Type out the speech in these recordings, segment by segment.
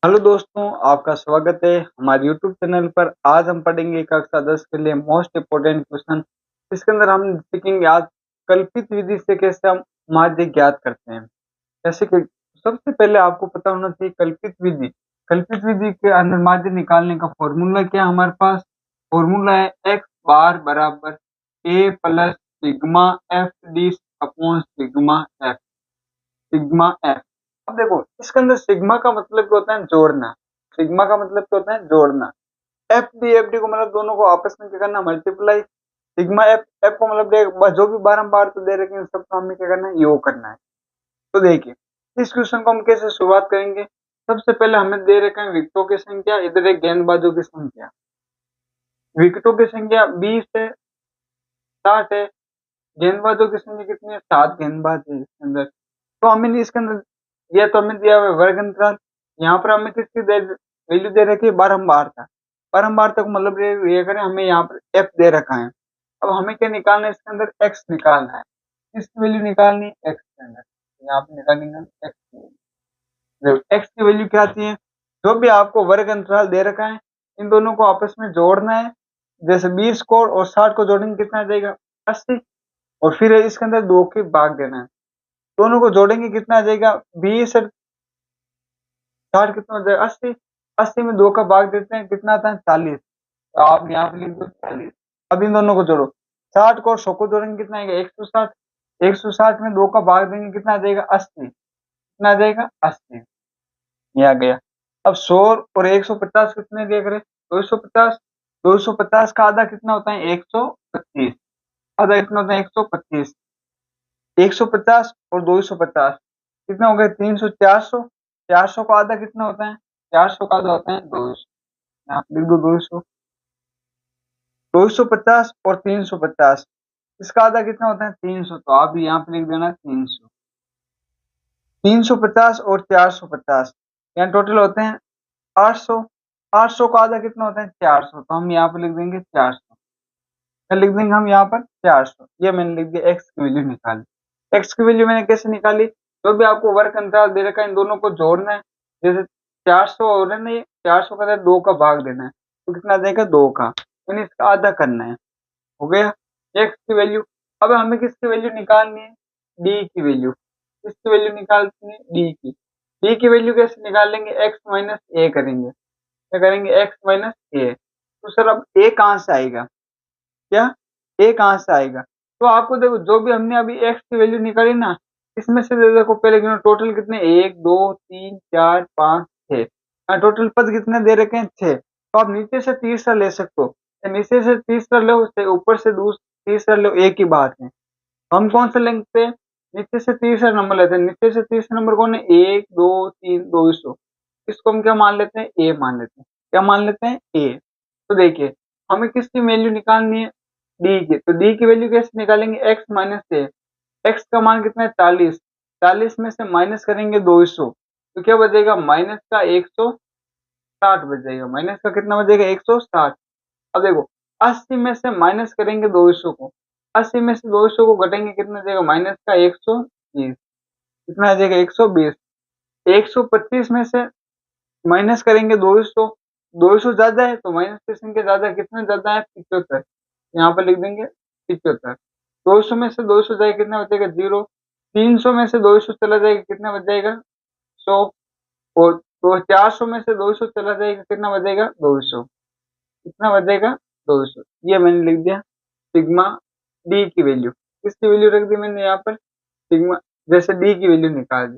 Hello दोस्तों, आपका स्वागत है हमारे यूट्यूब चैनल पर। आज हम पढ़ेंगे कक्षा 10 के लिए मोस्ट इम्पोर्टेंट क्वेश्चन। इसके अंदर हम सीखेंगे आज कल्पित विधि से कैसे हम माध्य ज्ञात करते हैं। जैसे कि सबसे पहले आपको पता होना चाहिए कल्पित विधि के अंदर माध्य निकालने का फॉर्मूला क्या है। हमारे पास फॉर्मूला है एक्स बार बराबर A plus sigma f d upon sigma f. अब देखो इसके अंदर सिग्मा का मतलब क्या होता है, जोड़ना। सिग्मा का मतलब क्या होता है, जोड़ना। एफ डी को मतलब दोनों को आपस में क्या करना, मल्टीप्लाई। सिग्मा एफ एफ को मतलब जो भी बारंबार तो दे रखे हैं सबको हमें क्या करना है, योग करना है। तो देखिए इस क्वेश्चन को हम कैसे शुरुआत करेंगे। सबसे पहले हमें दे रखे हैं विकेटों की संख्या, इधर एक गेंदबाजों की संख्या। विकेटों की संख्या 20 है, 60 है। गेंदबाजों की संख्या कितनी है, 7 गेंदबाज है इसके अंदर। तो हमें इसके अंदर यह तो हमें दिया हुआ है वर्ग अंतराल। यहाँ पर हमें किसकी वैल्यू दे रखी है, बारंबारता। बारंबारता को मतलब ये करें, हमें यहाँ पर एफ दे रखा है। अब हमें क्या निकालना है, इसके अंदर एक्स निकालना है। इसकी वैल्यू निकालनी है एक्स के अंदर, यहाँ पे निकालेंगे एक्स की वैल्यू। एक्स की वैल्यू क्या आती है, जो भी आपको वर्ग अंतराल दे रखा है इन दोनों को आपस में जोड़ना है। जैसे 20 को और 60 को जोड़ेंगे कितना आ जाएगा, 80। और फिर इसके अंदर 2 के भाग देना है। दोनों को जोड़ेंगे कितना आ जाएगा, 20 और 60 कितना हो जाएगा, 80। 80 में 2 का भाग देते हैं कितना आता है, 40। तो आप यहाँ पे लिख दो 40। अब इन दोनों को जोड़ो, 60 को और 100 को जोड़ेंगे कितना आएगा, 160। 160 में 2 का भाग देंगे कितना आ जाएगा, 80। कितना आ जाएगा, 80। ये आ गया। अब 100 और 150 कितने देख रहे, 250। 250 का आधा कितना होता है, 125। आधा कितना होता है, 125। 150 और 250 कितना हो गया, 300। 400। 400 का आधा कितना होता है, 400 का आधा होता है 200। यहाँ पे लिख दो 200। 250 और 350 इसका आधा कितना होता है, 300। तो आप भी यहाँ पे लिख देना 300। 350 और 450 यहाँ टोटल होते हैं 800। 800 का आधा कितना होता है, 400। तो हम यहाँ पे लिख देंगे 400। लिख देंगे हम यहाँ पर 400। ये मैंने लिख दिया, एक्स की वैल्यू निकाली। एक्स की वैल्यू मैंने कैसे निकाली, जो भी आपको वर्ग अंतराल दे रखा है इन दोनों को जोड़ना है। जैसे 400 और है ना, ये 400 का 2 का भाग देना है तो कितना देगा, 2 का। यानी इसका आधा करना है। हो गया एक्स की वैल्यू। अब हमें किसकी वैल्यू निकालनी है, डी की वैल्यू। किसकी वैल्यू निकालनी है, डी की। डी की वैल्यू कैसे निकालेंगे, एक्स माइनस ए करेंगे। क्या करेंगे, एक्स माइनस ए। तो सर अब ए कहाँ से आएगा, क्या ए कहाँ से आएगा। तो आपको देखो जो भी हमने अभी एक्स की वैल्यू निकाली ना, इसमें से देखो पहले गिनो टोटल कितने, 1 2 3 4 5 6। टोटल पद कितने दे रखे हैं, 6। तो आप नीचे से तीसरा ले सकते हो, नीचे से तीसरा लो, ऊपर से तीसरा लो, एक ही बात है। हम कौन सा लेंगे, नीचे से तीसरा नंबर लेते हैं। नीचे से तीसरा नंबर कौन है, 1 2 3 200। इसको हम क्या मान लेते हैं, ए मान लेते हैं। क्या मान लेते हैं, ए। तो देखिए हमें किसकी वैल्यू निकालनी है, डी की। तो डी की वैल्यू कैसे निकालेंगे, एक्स माइनस ए। एक्स का मान कितना है, 40। 40 में से माइनस करेंगे 200 तो क्या बचेगा, माइनस का 160 बचेगा। माइनस का कितना बचेगा, 160। अब देखो 80 में से माइनस करेंगे 200 को। 80 में से 200 को घटेंगे कितना देगा, माइनस का 120। कितना आ जाएगा, 120। 125 में से माइनस करेंगे 200। 200 ज्यादा है तो माइनस की संख्या ज्यादा, कितना ज्यादा है, 75। यहाँ पर लिख देंगे 75। 200 में से 200 जाएगा कितना बचेगा, 0। 300 में से 200 चला जाएगा कितना बच जाएगा, 100। और तो 400 में से 200 चला जाएगा कितना बचेगा, 200। कितना बचेगा, 200। ये मैंने लिख दिया सिग्मा डी की वैल्यू। किसकी वैल्यू रख दी मैंने यहाँ पर, सिग्मा। जैसे डी की वैल्यू निकाल दी।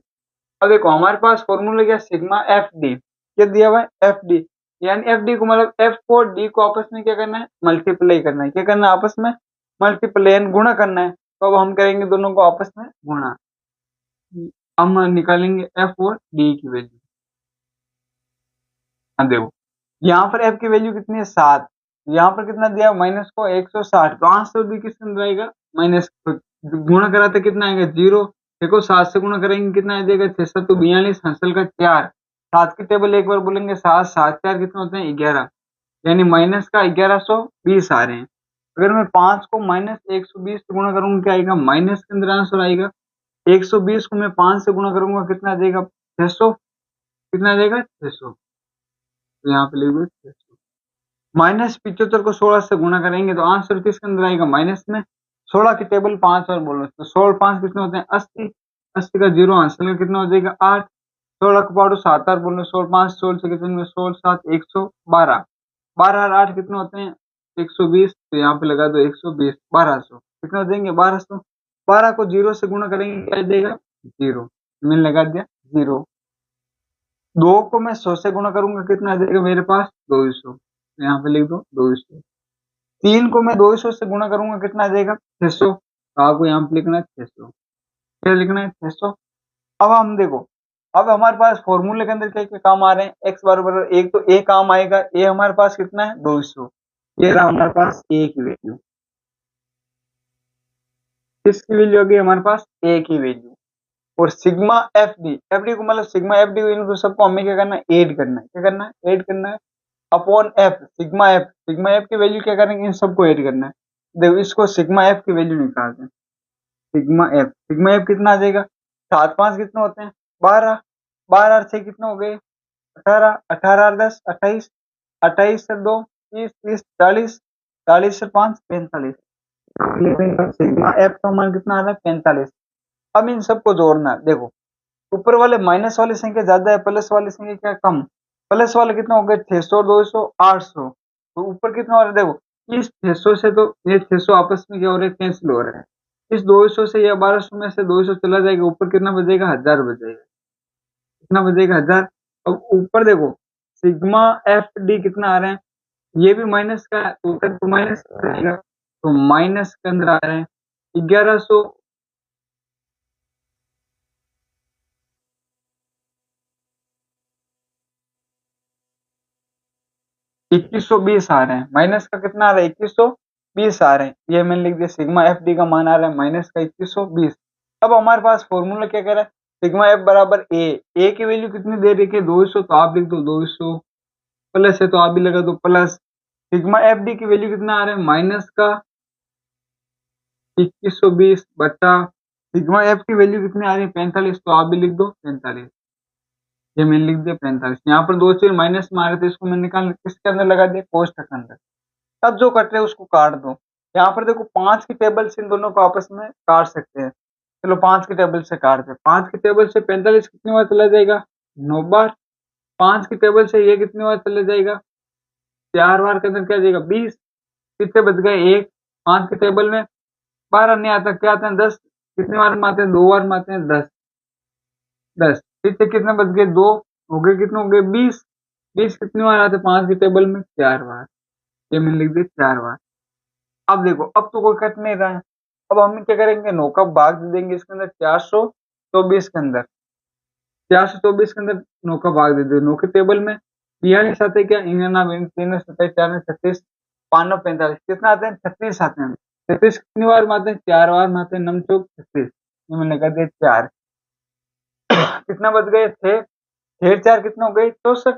अब देखो हमारे पास फॉर्मूला क्या, सिग्मा एफ डी। क्या दिया हुआ है, एफ डी। यानी एफ डी को मतलब एफ को डी को आपस में क्या करना है, मल्टीप्लाई करना है। क्या करना है, आपस में मल्टीप्लाई यानी गुणा करना है। तो अब हम करेंगे दोनों को आपस में गुणा। हम निकालेंगे एफ और डी की वैल्यू। हाँ देखो यहाँ पर एफ की वैल्यू कितनी है, 7। यहाँ पर कितना दिया, माइनस को 160। तो आंसर भी किसके अंदर आएगा, माइनस। गुणा करा तो कितना आएगा, 0। देखो 7 से गुणा करेंगे कितना आ जाएगा, 6 7 42 हंसल का 4। 7 की टेबल एक बार बोलेंगे, 7 7 4 कितना होते हैं, 11। यानी माइनस का 1120 आ रहे हैं। अगर मैं 5 को माइनस 120 से गुणा करूंगा क्या आएगा, माइनस के अंदर आंसर आएगा। 120 को मैं 5 से गुणा करूंगा कितना आ जाएगा, 600। कितना आ जाएगा 600, तो यहाँ पे लिख दो 600। माइनस 75 को 16 से गुणा करेंगे तो आंसर किसके अंदर आएगा, माइनस में। 16 की टेबल 5 और बोलो तो 16 5 कितने होते हैं 80, 80 का जीरो आंसर में कितना हो जाएगा 8। 16 को पाड़ो 7 और बोलो 16 5 16 से कितने 16 7 112, 12 और 8 कितने होते हैं 120, तो यहाँ पे लगा दो 120, 1200 कितने हो जाएंगे 1200। 12 को जीरो से गुणा करेंगे क्या देगा जीरो, मैंने लगा दिया जीरो। 2 को मैं 100 से गुणा करूंगा कितना आ जाएगा मेरे पास 200, तो यहाँ पे लिख दो 200। 3 को मैं 200 से गुणा करूंगा कितना आ जाएगा 600, तो आपको यहाँ पे लिखना है 600, क्या लिखना है 600। अब हम देखो, अब हमारे पास फॉर्मूले के अंदर क्या क्या काम आ रहे हैं, x बराबर एक, तो ए काम आएगा, ए हमारे पास कितना है 200, ये रहा हमारे पास ए की वैल्यू, किसकी वैल्यू होगी हमारे पास ए की वैल्यू। और sigma f D, F D को मतलब सिग्मा एफ डी इनको सबको हमें क्या करना है ऐड करना है, क्या करना है ऐड करना है upon F, sigma F, sigma F की वैल्यू क्या करेंगे इन सबको ऐड करना है। देखो इसको सिग्मा एफ की वैल्यू निकालते हैं, सिग्मा एफ, सिग्मा एफ कितना आ जाएगा 7 5 कितने होते हैं 12, 12 और 6 कितने हो गए 18, 18 और 10 28, 28 से 2 30, 30 40, 40 से 5 45, सिग्मा एफ का मान कितना आ रहा है 45। अब इन सबको जोड़ना है, देखो ऊपर वाले माइनस वाली संख्या ज्यादा है, प्लस वाली संख्या क्या कम, प्लस वाले कितना हो गए 600 200 800, तो ऊपर कितना हो रहा है देखो, इस 600 से तो ये 600 आपस में क्या हो रहा है कैंसिल हो रहा है, इस 200 से या 1200 में से 200 चला जाएगा, ऊपर कितना बचेगा 1000 बचेगा, कितना बचेगा 1000। अब ऊपर देखो सिग्मा एफ डी कितना आ रहे हैं, ये भी माइनस का है, तो ऊपर तो माइनस रहेगा, तो माइनस के अंदर आ रहे हैं 1100, 2120 आ रहे हैं, माइनस का कितना आ रहा है 2120 आ रहे हैं, ये मैंने लिख दिया सिग्मा एफ डी का मान आ रहा है माइनस का 2120। अब हमारे पास फॉर्मूला क्या कह रहा है, सिग्मा एफ बराबर ए की वैल्यू कितनी दे रही है 200, तो आप लिख दो 200, प्लस है तो आप भी लगा दो प्लस, सिग्मा एफ डी की वैल्यू कितना आ रहा है माइनस का 2120 बटा सिग्मा एफ की वैल्यू कितनी आ रही है 45, तो आप भी लिख दो 45, ये मैंने लिख दिया 45। यहाँ पर दो चीज माइनस में आ रहे थे, इसको मैंने निकाल किसके अंदर लगा दिया कोष्ठक के अंदर। अब जो कट रहे हैं उसको काट दो, यहाँ पर देखो 5 की टेबल से इन दोनों को आपस में काट सकते हैं, चलो 5 की टेबल से काटते हैं, 5 की टेबल से 45 कितनी बार चला जाएगा 9 बार, 5 की टेबल से ये कितनी बार चला जाएगा 4 बार के अंदर क्या जाएगा 20, कितने बच गए एक, 5 की टेबल में 12 नहीं आता, क्या आते हैं 10, कितनी बार में आते हैं 2 बार में आते हैं 10, 10 फिर से कितने बच गए 2, हो गए कितने हो गए 20, 20 कितनी बार आते हैं 5 की टेबल में 4 बार, ये मैंने लिख दिया 4 बार। अब देखो अब तो कोई कट नहीं रहा है, अब हम क्या करेंगे 9 का भाग दे देंगे इसके अंदर 424 के अंदर, 424 के अंदर 9 का भाग दे दो, 9 के टेबल में 42 आते हैं क्या, इन्ना 27 4 36 5 45 कितना आते हैं 36 आते हैं, 36 कितनी बार में आते हैं 4 बार में आते हैं, नम चौक 36, ये मैंने लगा दिया 4, कितना बच गए 6, 6 4 कितना हो गए 64,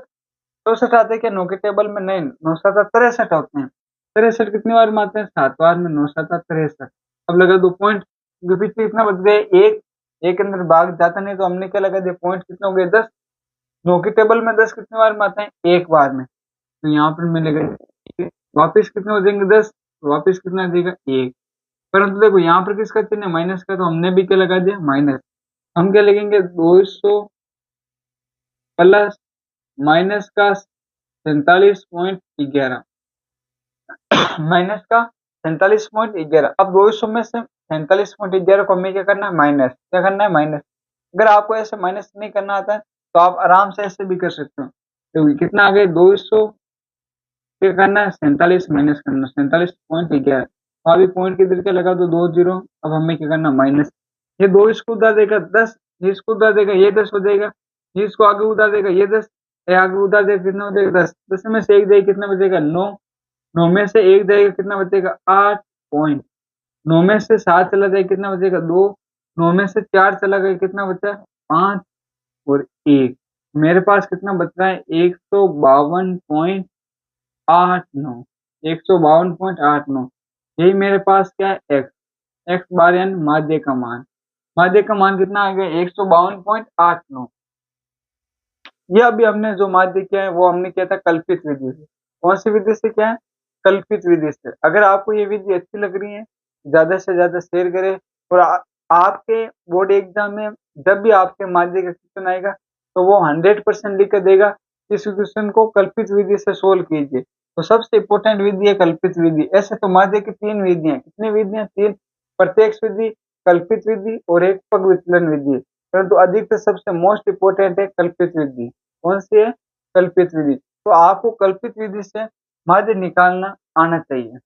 64 आते हैं क्या 9 के टेबल में, नहीं 9 7 63 होते हैं, 63 कितनी बार में आते हैं 7 बार में, 9 7 63। अब लगा दो पॉइंट, क्योंकि पीछे कितना बच गए एक, एक के अंदर भाग जाता नहीं तो हमने क्या लगा दिया पॉइंट कितने हो गए 10, 9 के टेबल में 10 कितनी बार में आते हैं एक बार में, तो यहाँ पर मैं लगा वापिस कितने हो जाएंगे 10, वापिस कितना आ जाएगा एक, परंतु देखो यहाँ पर किसका चिन्ह है माइनस का, तो हमने भी क्या लगा दिया माइनस, हम क्या लिखेंगे 200 प्लस माइनस का 47.11, माइनस का 47.11। अब 200 में से 47.11 को हमें क्या करना है माइनस, क्या करना है माइनस। अगर आपको ऐसे माइनस नहीं करना आता है तो आप आराम से ऐसे भी कर सकते हो, तो कितना आ गया 200, क्या करना है 47 माइनस करना 47.11, अभी पॉइंट के इधर क्या लगा दो 2 0, अब हमें क्या करना माइनस, ये 2 इसको उधार देगा 10, ये इसको उधार देगा ये 10 हो जाएगा, ये इसको आगे उधार देगा ये 10, ये आगे उधार देगा कितना हो जाएगा 10, 10 में से एक जाएगा कितना बचेगा 9, 9 में से एक जाएगा कितना बचेगा 8 पॉइंट, 9 में से 7 चला जाएगा कितना बचेगा 2, 9 में से 4 चला गया कितना बचा 5 और 1, मेरे पास कितना बच रहा है 152.89, 152.89, यही मेरे पास क्या है एक्स, एक्स बार यानी माध्य का मान, माध्य का मान कितना आ गया 152.89। ये अभी हमने जो माध्य किया है वो हमने किया था कल्पित विधि से। कौन सी विधि से किया है? कल्पित विधि से। अगर आपको ये विधि अच्छी लग रही है, ज़्यादा से ज़्यादा शेयर करें और आपके बोर्ड एग्ज़ाम में जब भी आपके माध्य का क्वेश्चन आएगा, तो वो 100% लिख के देगा, इस क्वेश्चन को कल्पित विधि से सोल्व कीजिए। तो सबसे इम्पोर्टेंट विधि है कल्पित विधि। ऐसे तो माध्य की 3 विधियाँ हैं। कितनी विधियाँ? 3। प्रत्यक्ष विधि, कल्पित विधि और एक पग विचलन विधि। परंतु अधिकतर सबसे मोस्ट इम्पोर्टेंट है कल्पित विधि। कौन सी है? कल्पित विधि। तो आपको कल्पित विधि से माध्य निकालना आना चाहिए।